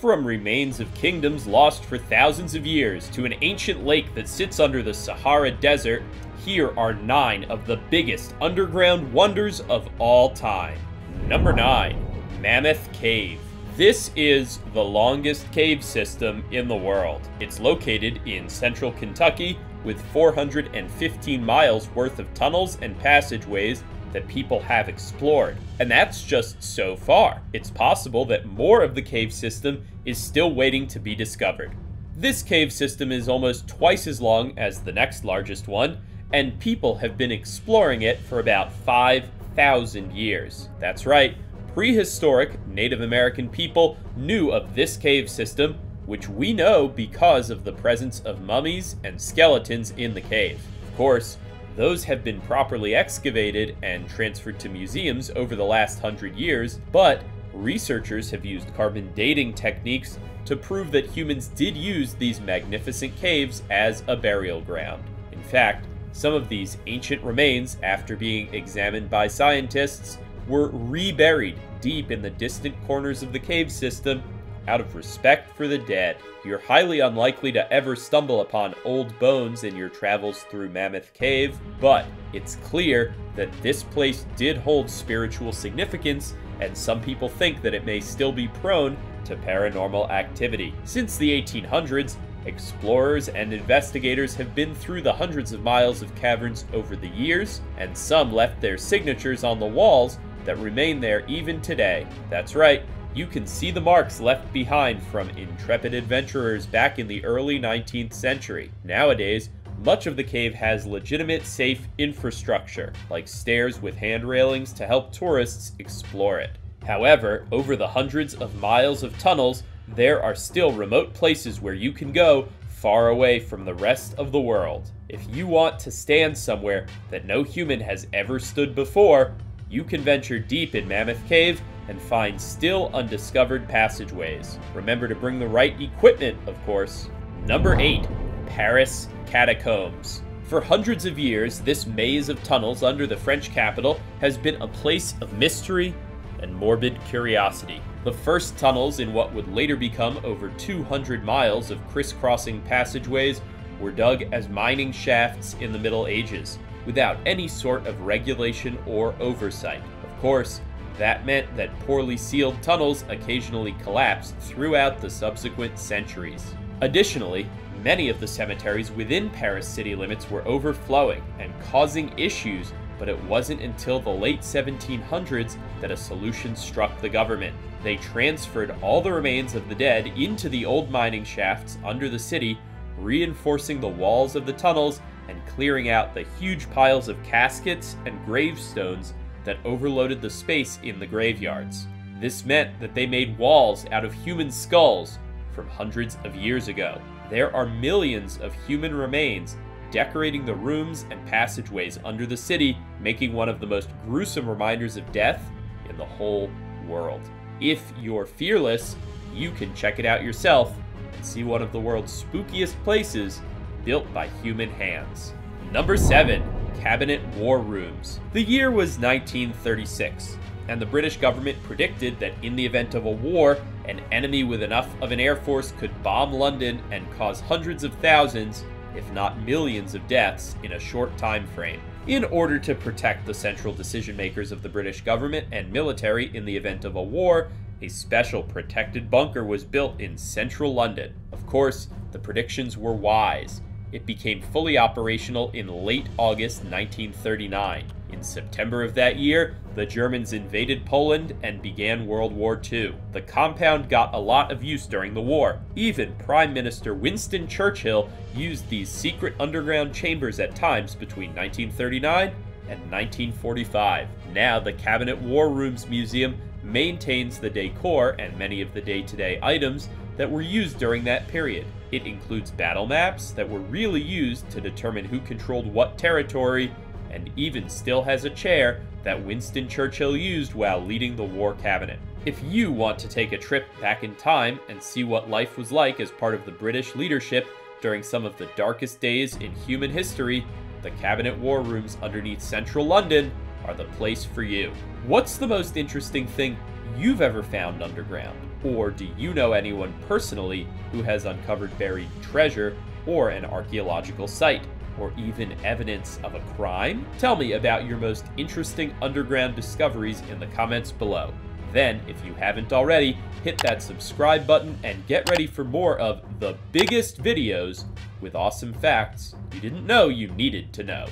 From remains of kingdoms lost for thousands of years to an ancient lake that sits under the Sahara Desert, here are 9 of the biggest underground wonders of all time. Number 9. Mammoth Cave. This is the longest cave system in the world. It's located in central Kentucky with 415 miles worth of tunnels and passageways that people have explored. And that's just so far. It's possible that more of the cave system is still waiting to be discovered. This cave system is almost twice as long as the next largest one, and people have been exploring it for about 5,000 years. That's right, prehistoric Native American people knew of this cave system, which we know because of the presence of mummies and skeletons in the cave. Of course, those have been properly excavated and transferred to museums over the last 100 years, but researchers have used carbon dating techniques to prove that humans did use these magnificent caves as a burial ground. In fact, some of these ancient remains, after being examined by scientists, were reburied deep in the distant corners of the cave system out of respect for the dead. You're highly unlikely to ever stumble upon old bones in your travels through Mammoth Cave, but it's clear that this place did hold spiritual significance, and some people think that it may still be prone to paranormal activity. Since the 1800s, explorers and investigators have been through the hundreds of miles of caverns over the years, and some left their signatures on the walls that remain there even today. That's right, you can see the marks left behind from intrepid adventurers back in the early 19th century. Nowadays, much of the cave has legitimate safe infrastructure, like stairs with hand railings to help tourists explore it. However, over the hundreds of miles of tunnels, there are still remote places where you can go far away from the rest of the world. If you want to stand somewhere that no human has ever stood before, you can venture deep in Mammoth Cave and find still undiscovered passageways. Remember to bring the right equipment, of course. Number 8. Paris Catacombs. For hundreds of years, this maze of tunnels under the French capital has been a place of mystery and morbid curiosity. The first tunnels in what would later become over 200 miles of crisscrossing passageways were dug as mining shafts in the Middle Ages, without any sort of regulation or oversight. Of course, that meant that poorly sealed tunnels occasionally collapsed throughout the subsequent centuries. Additionally, many of the cemeteries within Paris city limits were overflowing and causing issues, but it wasn't until the late 1700s that a solution struck the government. They transferred all the remains of the dead into the old mining shafts under the city, reinforcing the walls of the tunnels and clearing out the huge piles of caskets and gravestones that overloaded the space in the graveyards. This meant that they made walls out of human skulls from hundreds of years ago. There are millions of human remains decorating the rooms and passageways under the city, making one of the most gruesome reminders of death in the whole world. If you're fearless, you can check it out yourself and see one of the world's spookiest places built by human hands. Number 7. Cabinet War Rooms. The year was 1936, and the British government predicted that in the event of a war, an enemy with enough of an air force could bomb London and cause hundreds of thousands, if not millions of deaths in a short time frame. In order to protect the central decision makers of the British government and military in the event of a war, a special protected bunker was built in central London. Of course, the predictions were wise. It became fully operational in late August 1939. In September of that year, the Germans invaded Poland and began World War II. The compound got a lot of use during the war. Even Prime Minister Winston Churchill used these secret underground chambers at times between 1939 and 1945. Now, the Cabinet War Rooms Museum maintains the decor and many of the day-to-day items that were used during that period. It includes battle maps that were really used to determine who controlled what territory, and even still has a chair that Winston Churchill used while leading the war cabinet. If you want to take a trip back in time and see what life was like as part of the British leadership during some of the darkest days in human history, the Cabinet War Rooms underneath central London are the place for you. What's the most interesting thing you've ever found underground? Or do you know anyone personally who has uncovered buried treasure or an archaeological site, or even evidence of a crime? Tell me about your most interesting underground discoveries in the comments below. Then, if you haven't already, hit that subscribe button and get ready for more of the biggest videos with awesome facts you didn't know you needed to know.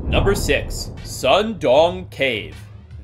Number 6. Sun Dong Cave.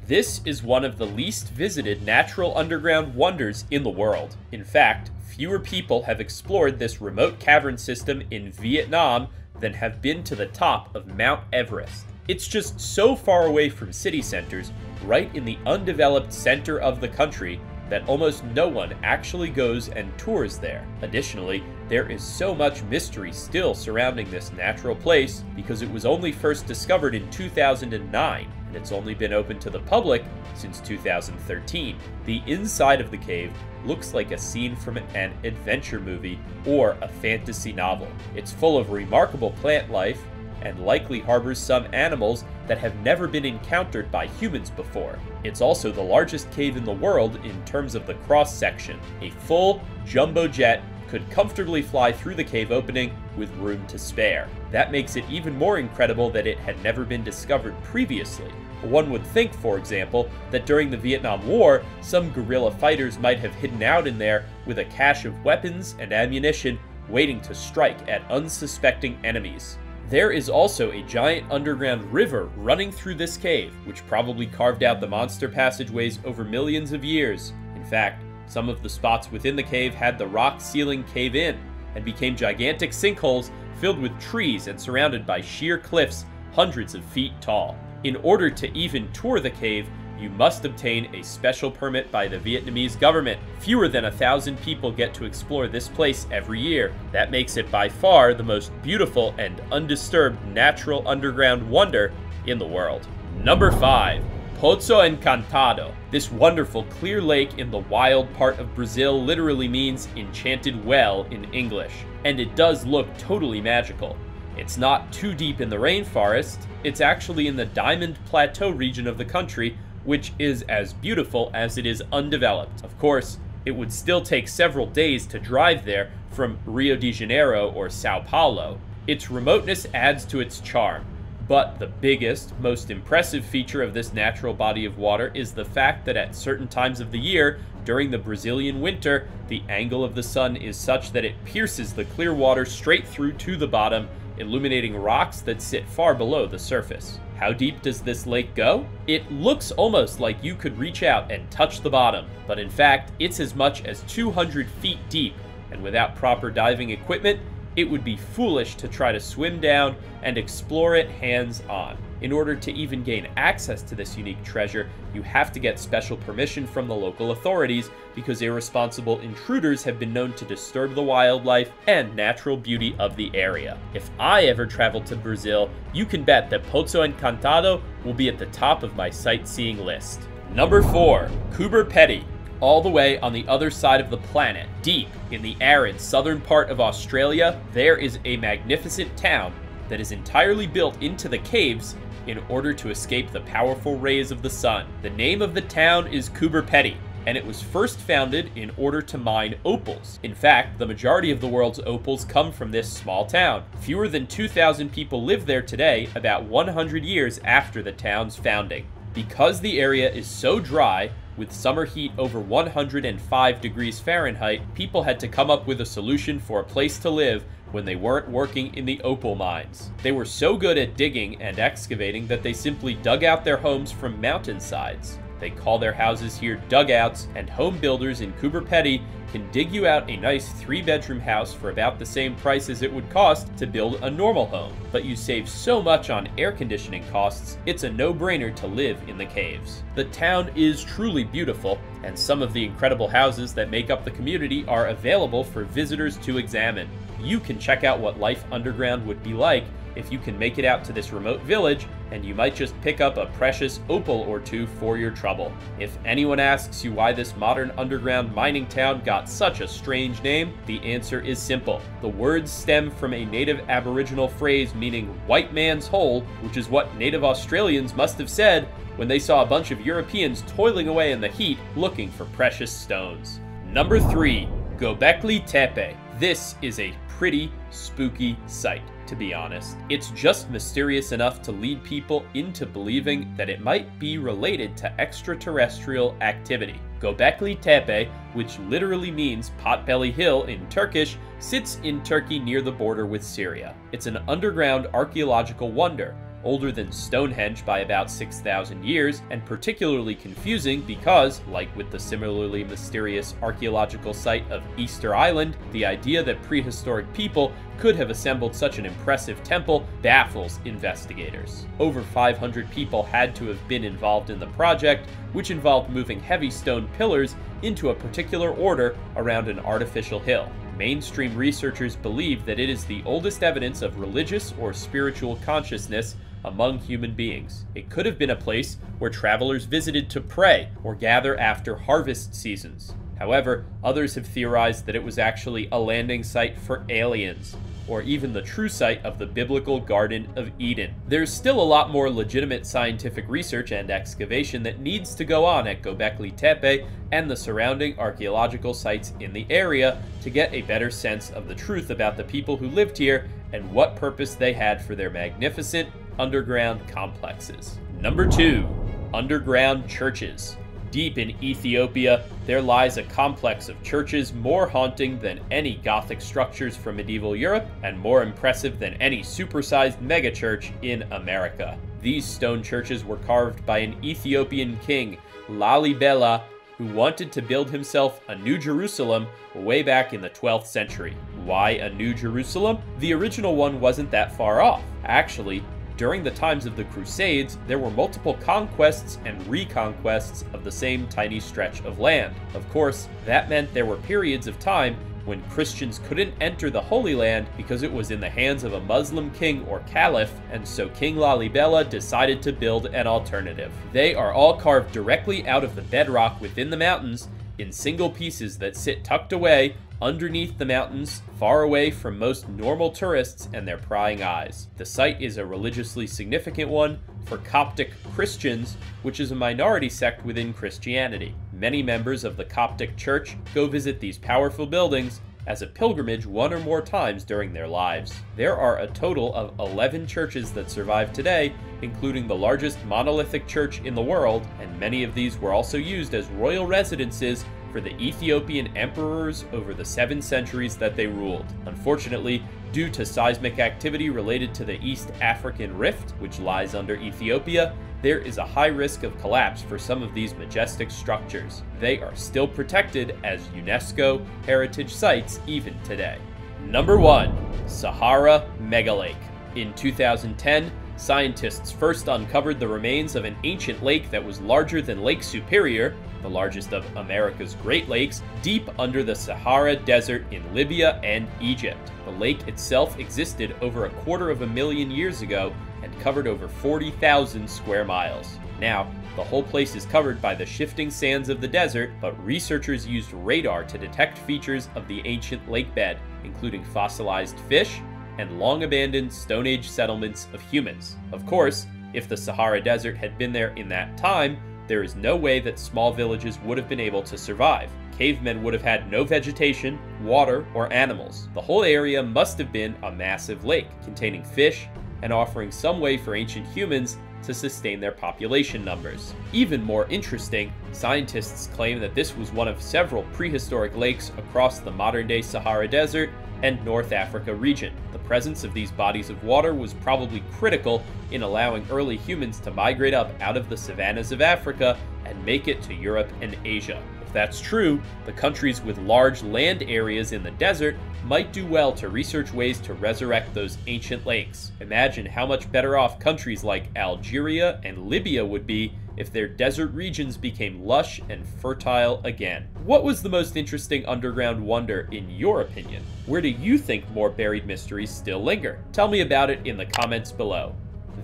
This is one of the least visited natural underground wonders in the world. In fact, fewer people have explored this remote cavern system in Vietnam than have been to the top of Mount Everest. It's just so far away from city centers, right in the undeveloped center of the country, that almost no one actually goes and tours there. Additionally, there is so much mystery still surrounding this natural place because it was only first discovered in 2009, and it's only been open to the public since 2013. The inside of the cave looks like a scene from an adventure movie or a fantasy novel. It's full of remarkable plant life and likely harbors some animals that have never been encountered by humans before. It's also the largest cave in the world in terms of the cross-section. A full jumbo jet could comfortably fly through the cave opening with room to spare. That makes it even more incredible that it had never been discovered previously. One would think, for example, that during the Vietnam War, some guerrilla fighters might have hidden out in there with a cache of weapons and ammunition waiting to strike at unsuspecting enemies. There is also a giant underground river running through this cave, which probably carved out the monster passageways over millions of years. In fact, some of the spots within the cave had the rock ceiling cave in and became gigantic sinkholes filled with trees and surrounded by sheer cliffs hundreds of feet tall. In order to even tour the cave, you must obtain a special permit by the Vietnamese government. Fewer than 1,000 people get to explore this place every year. That makes it by far the most beautiful and undisturbed natural underground wonder in the world. Number 5. Potso Encantado. This wonderful clear lake in the wild part of Brazil literally means enchanted well in English, and it does look totally magical. It's not too deep in the rainforest, it's actually in the Diamond Plateau region of the country, which is as beautiful as it is undeveloped. Of course, it would still take several days to drive there from Rio de Janeiro or Sao Paulo. Its remoteness adds to its charm, but the biggest, most impressive feature of this natural body of water is the fact that at certain times of the year, during the Brazilian winter, the angle of the sun is such that it pierces the clear water straight through to the bottom, illuminating rocks that sit far below the surface. How deep does this lake go? It looks almost like you could reach out and touch the bottom, but in fact, it's as much as 200 feet deep, and without proper diving equipment, it would be foolish to try to swim down and explore it hands-on. In order to even gain access to this unique treasure, you have to get special permission from the local authorities because irresponsible intruders have been known to disturb the wildlife and natural beauty of the area. If I ever travel to Brazil, you can bet that Potso Encantado will be at the top of my sightseeing list. Number 4. Gobekli. All the way on the other side of the planet, deep in the arid southern part of Australia, there is a magnificent town that is entirely built into the caves in order to escape the powerful rays of the sun. The name of the town is Gobekli, and it was first founded in order to mine opals. In fact, the majority of the world's opals come from this small town. Fewer than 2,000 people live there today, about 100 years after the town's founding. Because the area is so dry, with summer heat over 105 degrees Fahrenheit, people had to come up with a solution for a place to live when they weren't working in the opal mines. They were so good at digging and excavating that they simply dug out their homes from mountainsides. They call their houses here dugouts, and home builders in Gobekli can dig you out a nice 3-bedroom house for about the same price as it would cost to build a normal home. But you save so much on air conditioning costs, it's a no-brainer to live in the caves. The town is truly beautiful, and some of the incredible houses that make up the community are available for visitors to examine. You can check out what life underground would be like if you can make it out to this remote village, and you might just pick up a precious opal or two for your trouble. If anyone asks you why this modern underground mining town got such a strange name, the answer is simple. The words stem from a native Aboriginal phrase meaning white man's hole, which is what native Australians must have said when they saw a bunch of Europeans toiling away in the heat looking for precious stones. Number 3. Gobekli Tepe. This is a pretty spooky sight, to be honest. It's just mysterious enough to lead people into believing that it might be related to extraterrestrial activity. Gobekli Tepe, which literally means Potbelly Hill in Turkish, sits in Turkey near the border with Syria. It's an underground archaeological wonder, older than Stonehenge by about 6,000 years, and particularly confusing because, like with the similarly mysterious archaeological site of Easter Island, the idea that prehistoric people could have assembled such an impressive temple baffles investigators. Over 500 people had to have been involved in the project, which involved moving heavy stone pillars into a particular order around an artificial hill. Mainstream researchers believe that it is the oldest evidence of religious or spiritual consciousness among human beings. It could have been a place where travelers visited to pray or gather after harvest seasons. However, others have theorized that it was actually a landing site for aliens, or even the true site of the biblical Garden of Eden. There's still a lot more legitimate scientific research and excavation that needs to go on at Gobekli Tepe and the surrounding archaeological sites in the area to get a better sense of the truth about the people who lived here and what purpose they had for their magnificent underground complexes. Number 2. Underground churches. Deep in Ethiopia, there lies a complex of churches more haunting than any Gothic structures from medieval Europe and more impressive than any supersized megachurch in America. These stone churches were carved by an Ethiopian king, Lalibela, who wanted to build himself a New Jerusalem way back in the 12th century. Why a New Jerusalem? The original one wasn't that far off. Actually, during the times of the Crusades, there were multiple conquests and reconquests of the same tiny stretch of land. Of course, that meant there were periods of time when Christians couldn't enter the Holy Land because it was in the hands of a Muslim king or caliph, and so King Lalibela decided to build an alternative. They are all carved directly out of the bedrock within the mountains in single pieces that sit tucked away underneath the mountains, far away from most normal tourists and their prying eyes. The site is a religiously significant one for Coptic Christians, which is a minority sect within Christianity. Many members of the Coptic Church go visit these powerful buildings as a pilgrimage one or more times during their lives. There are a total of 11 churches that survive today, including the largest monolithic church in the world, and many of these were also used as royal residences for the Ethiopian emperors over the 7 centuries that they ruled. Unfortunately, due to seismic activity related to the East African Rift, which lies under Ethiopia, there is a high risk of collapse for some of these majestic structures. They are still protected as UNESCO heritage sites even today. Number 1. Sahara Megalake. In 2010, scientists first uncovered the remains of an ancient lake that was larger than Lake Superior, the largest of America's Great Lakes, deep under the Sahara Desert in Libya and Egypt. The lake itself existed over 250,000 years ago and covered over 40,000 square miles. Now, the whole place is covered by the shifting sands of the desert, but researchers used radar to detect features of the ancient lake bed, including fossilized fish and long-abandoned Stone Age settlements of humans. Of course, if the Sahara Desert had been there in that time, there is no way that small villages would have been able to survive. Cavemen would have had no vegetation, water, or animals. The whole area must have been a massive lake, containing fish and offering some way for ancient humans to sustain their population numbers. Even more interesting, scientists claim that this was one of several prehistoric lakes across the modern-day Sahara Desert and North Africa region. The presence of these bodies of water was probably critical in allowing early humans to migrate up out of the savannas of Africa and make it to Europe and Asia. If that's true, the countries with large land areas in the desert might do well to research ways to resurrect those ancient lakes. Imagine how much better off countries like Algeria and Libya would be if their desert regions became lush and fertile again. What was the most interesting underground wonder in your opinion? Where do you think more buried mysteries still linger? Tell me about it in the comments below.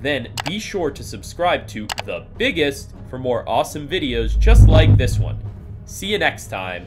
Then be sure to subscribe to The Biggest for more awesome videos just like this one. See you next time.